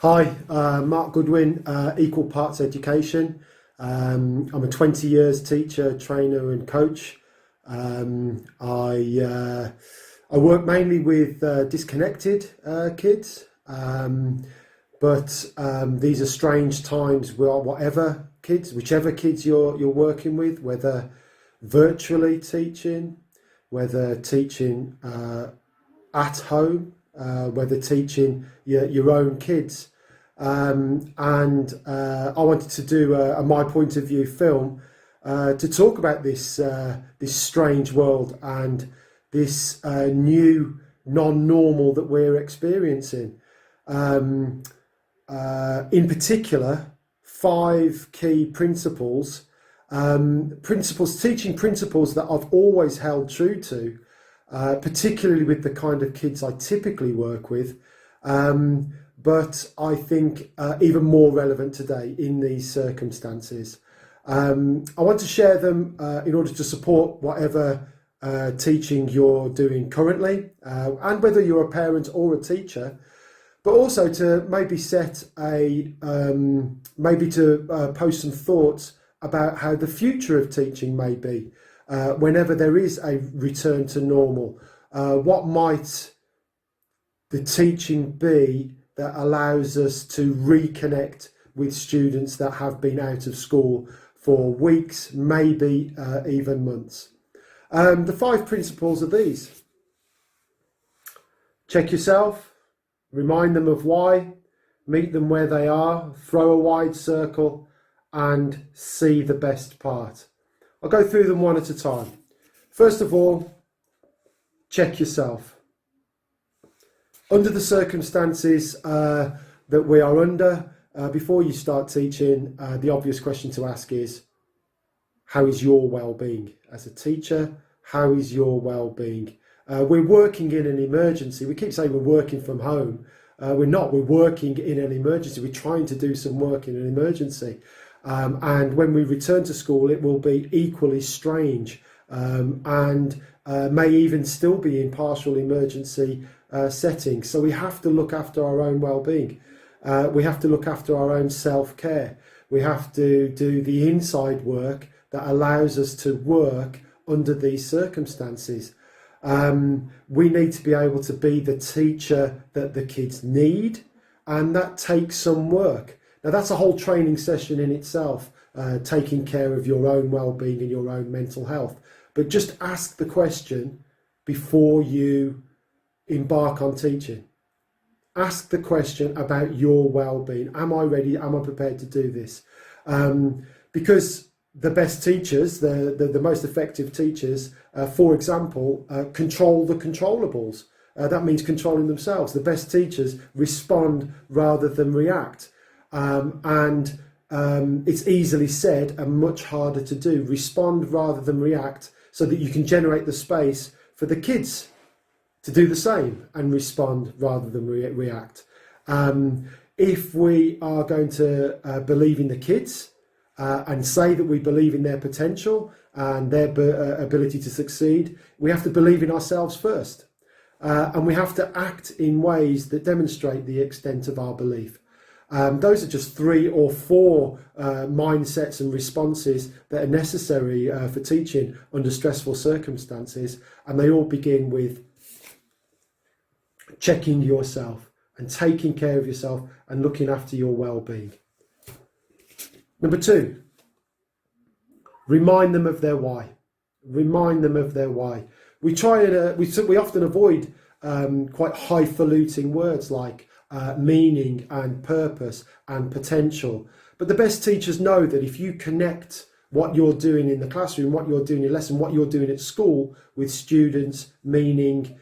Hi, Mark Goodwin, Equal Parts Education. I'm a 20 years teacher, trainer and coach. I work mainly with disconnected kids, but these are strange times where whichever kids you're working with, whether virtually teaching, whether teaching at home, whether teaching your own kids. And I wanted to do a my point of view film to talk about this strange world and this new non-normal that we're experiencing. In particular, five key principles, teaching principles that I've always held true to, particularly with the kind of kids I typically work with, but I think even more relevant today in these circumstances. I want to share them in order to support whatever teaching you're doing currently, and whether you're a parent or a teacher, but also to maybe post some thoughts about how the future of teaching may be. Whenever there is a return to normal, what might the teaching be that allows us to reconnect with students that have been out of school for weeks, maybe even months? The five principles are these: check yourself, remind them of why, meet them where they are, throw a wide circle, and see the best part. I'll go through them one at a time. First of all, check yourself. Under the circumstances that we are under, before you start teaching, the obvious question to ask is, how is your well-being? As a teacher, how is your well-being? We're working in an emergency. We keep saying we're working from home. We're not. We're working in an emergency. We're trying to do some work in an emergency. And when we return to school, it will be equally strange, and may even still be in partial emergency settings. So we have to look after our own well-being. We have to look after our own self-care. We have to do the inside work that allows us to work under these circumstances. We need to be able to be the teacher that the kids need, and that takes some work. Now, that's a whole training session in itself, taking care of your own well-being and your own mental health. But just ask the question before you embark on teaching. Ask the question about your well-being. Am I ready? Am I prepared to do this? Because the best teachers, the most effective teachers, for example, control the controllables. That means controlling themselves. The best teachers respond rather than react. And it's easily said and much harder to do. Respond rather than react, so that you can generate the space for the kids to do the same and respond rather than react. If we are going to believe in the kids and say that we believe in their potential and their ability to succeed, we have to believe in ourselves first. And we have to act in ways that demonstrate the extent of our belief. Those are just 3 or 4 mindsets and responses that are necessary for teaching under stressful circumstances, and they all begin with checking yourself and taking care of yourself and looking after your well-being. Number 2, remind them of their why. Remind them of their why. We often avoid quite highfalutin words like meaning and purpose and potential. But the best teachers know that if you connect what you're doing in the classroom, what you're doing in your lesson, what you're doing at school with students, meaning,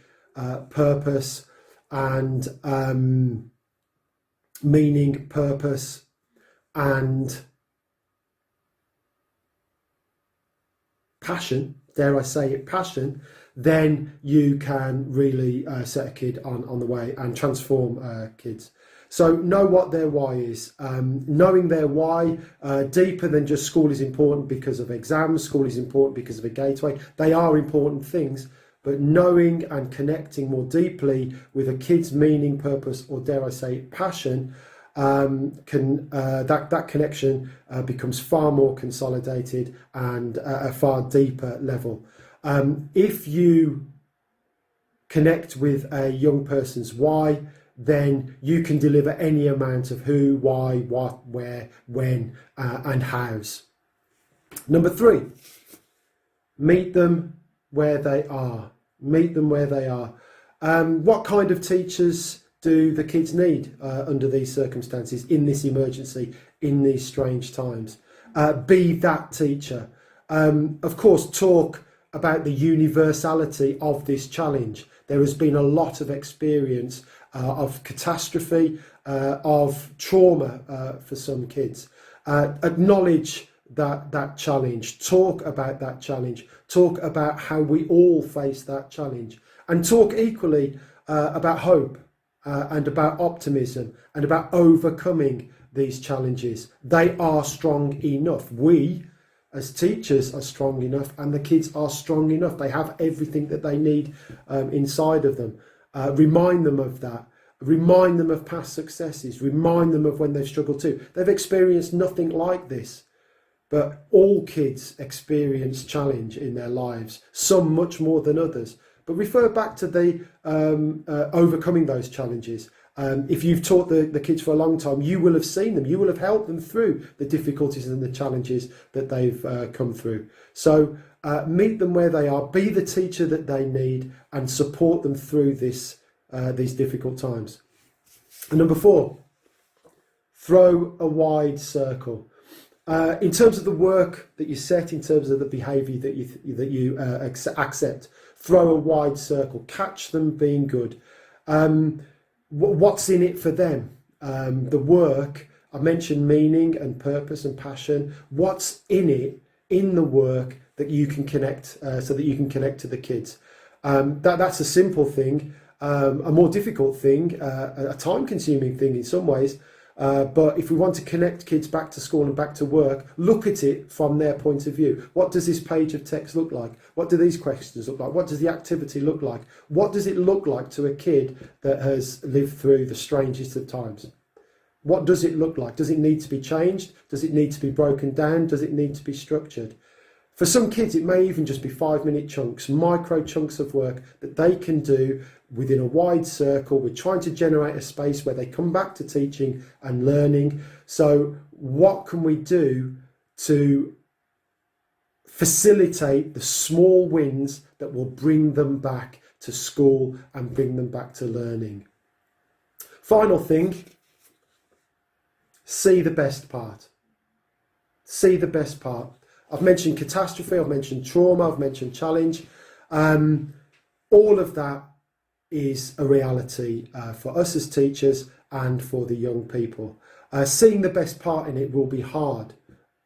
purpose, and passion, dare I say it, passion, then you can really set a kid on the way and transform kids. So know what their why is. Knowing their why, deeper than just school is important because of exams, school is important because of a gateway. They are important things, but knowing and connecting more deeply with a kid's meaning, purpose, or dare I say passion, that connection becomes far more consolidated and at a far deeper level. If you connect with a young person's why, then you can deliver any amount of who, why, what, where, when, and hows. Number 3, meet them where they are. Meet them where they are. What kind of teachers do the kids need under these circumstances, in this emergency, in these strange times? Be that teacher. Of course, talk about the universality of this challenge. There has been a lot of experience of catastrophe, of trauma for some kids. Acknowledge that challenge. Talk about that challenge. Talk about how we all face that challenge. And talk equally about hope and about optimism and about overcoming these challenges. They are strong enough. We, as teachers, are strong enough, and the kids are strong enough. They have everything that they need inside of them. Remind them of that. Remind them of past successes. Remind them of when they've struggled too. They've experienced nothing like this. But all kids experience challenge in their lives, some much more than others. But refer back to the overcoming those challenges. If you've taught the kids for a long time, you will have seen them. You will have helped them through the difficulties and the challenges that they've come through. So meet them where they are, be the teacher that they need, and support them through these difficult times. And number 4, throw a wide circle. In terms of the work that you set, in terms of the behaviour that you accept, throw a wide circle. Catch them being good. What's in it for them? The work, I mentioned meaning and purpose and passion. What's in it, in the work, that you can connect, so that you can connect to the kids? That's a simple thing, a more difficult thing, a time-consuming thing in some ways. But if we want to connect kids back to school and back to work, look at it from their point of view. What does this page of text look like? What do these questions look like? What does the activity look like? What does it look like to a kid that has lived through the strangest of times? What does it look like? Does it need to be changed? Does it need to be broken down? Does it need to be structured? For some kids, it may even just be 5-minute chunks, micro chunks of work that they can do within a wide circle. We're trying to generate a space where they come back to teaching and learning. So what can we do to facilitate the small wins that will bring them back to school and bring them back to learning? Final thing, see the best part. See the best part. I've mentioned catastrophe, I've mentioned trauma, I've mentioned challenge. All of that is a reality for us as teachers and for the young people. Seeing the best part in it will be hard,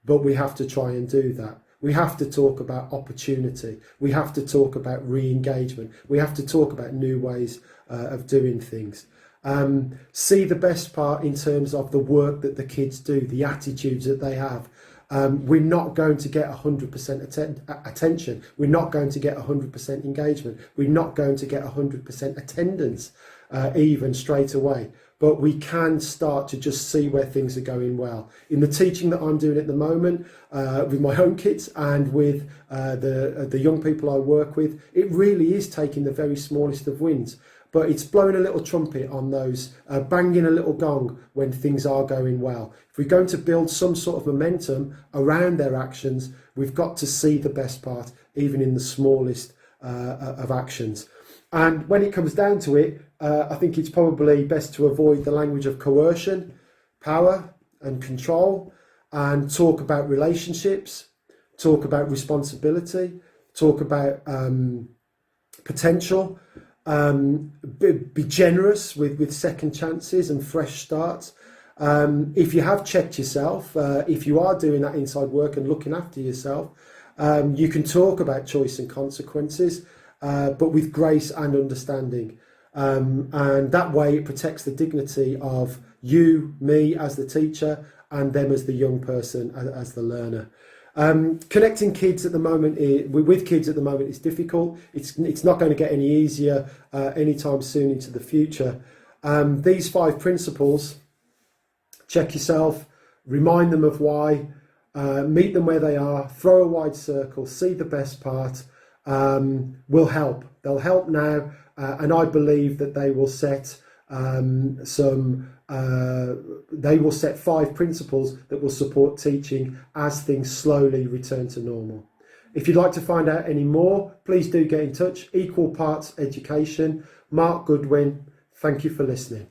but we have to try and do that. We have to talk about opportunity. We have to talk about re-engagement. We have to talk about new ways of doing things. See the best part in terms of the work that the kids do, the attitudes that they have. We're not going to get 100% attention. We're not going to get 100% engagement. We're not going to get 100% attendance even straight away. But we can start to just see where things are going well. In the teaching that I'm doing at the moment with my own kids and with the young people I work with, it really is taking the very smallest of wins. But it's blowing a little trumpet on those, banging a little gong when things are going well. If we're going to build some sort of momentum around their actions, we've got to see the best part, even in the smallest of actions. And when it comes down to it, I think it's probably best to avoid the language of coercion, power and control, and talk about relationships, talk about responsibility, talk about potential. Be generous with second chances and fresh starts. If you have checked yourself, if you are doing that inside work and looking after yourself, you can talk about choice and consequences, but with grace and understanding. And that way it protects the dignity of you, me as the teacher, and them as the young person, as the learner. Connecting kids at the moment with kids at the moment is difficult. It's not going to get any easier anytime soon into the future. These 5 principles check yourself, remind them of why, meet them where they are, throw a wide circle, see the best part, will help. They'll help now, and I believe that they will set they will set 5 principles that will support teaching as things slowly return to normal. If you'd like to find out any more, please do get in touch. Equal Parts Education, Mark Goodwin. Thank you for listening.